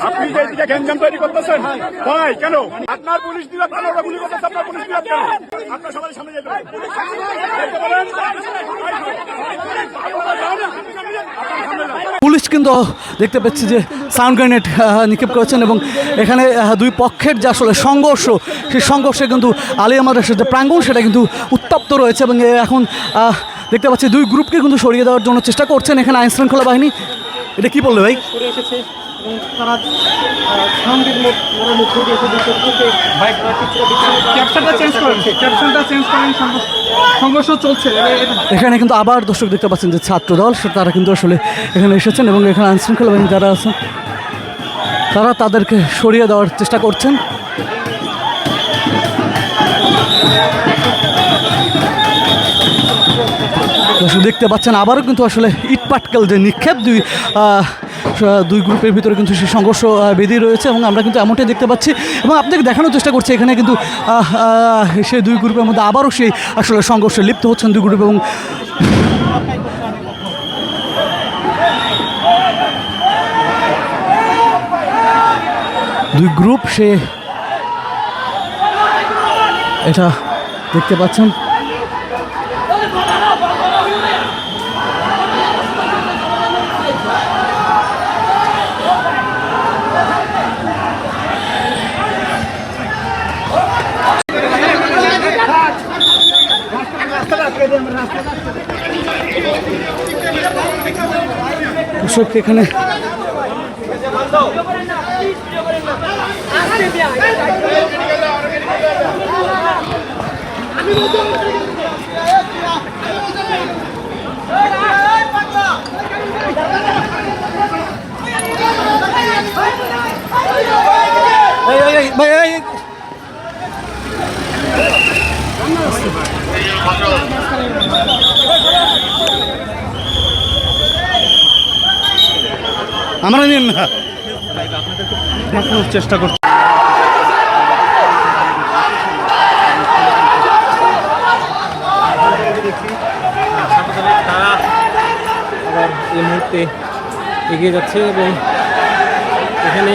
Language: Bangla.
আপনি যে এদিকে গ্যাঞ্জাম তৈরি করতেছেন ভাই, কেন আপনার পুলিশ দিলে আপনার ওরা গুলি করতেছে, আপনার পুলিশ দিলে কেন? আপনার সবাই সামনে যেতে বলেন। পুলিশ কিন্তু দেখতে পাচ্ছি যে সাউন্ড গ্রেনেড নিক্ষেপ করেছেন এবং এখানে দুই পক্ষের যে আসলে সংঘর্ষ, সেই সংঘর্ষে কিন্তু আলিয়া মাদ্রাসার যে প্রাঙ্গণ সেটা কিন্তু উত্তপ্ত রয়েছে এবং এখন দেখতে পাচ্ছি দুই গ্রুপকে কিন্তু সরিয়ে দেওয়ার জন্য চেষ্টা করছেন এখানে আইন শৃঙ্খলা বাহিনী। এটা কি বললে ভাই? সংঘর্ষ চলছে এখানে কিন্তু আবার দর্শক দেখতে পাচ্ছেন যে ছাত্রদল তারা কিন্তু আসলে এখানে এসেছেন এবং এখানে আইন শৃঙ্খলা বাহিনী যারা আছেন তারা তাদেরকে সরিয়ে দেওয়ার চেষ্টা করছেন। দেখতে পাচ্ছেন আবারও কিন্তু আসলে ইট পাটকেল যে নিক্ষেপ দুই গ্রুপের ভিতরে কিন্তু সেই সংঘর্ষ বেঁধে রয়েছে এবং আমরা কিন্তু এমনটাই দেখতে পাচ্ছি এবং আপনাকে দেখানোর চেষ্টা করছি এখানে কিন্তু সেই দুই গ্রুপের মধ্যে আবারও সেই আসলে সংঘর্ষে লিপ্ত হচ্ছেন দুই গ্রুপ এবং দুই গ্রুপ সে এটা দেখতে পাচ্ছেন। দর্শক এখানে আমরা নিন না দেখানোর চেষ্টা করছি। তারা আবার এই মুহূর্তে এগিয়ে যাচ্ছে এবং এখানে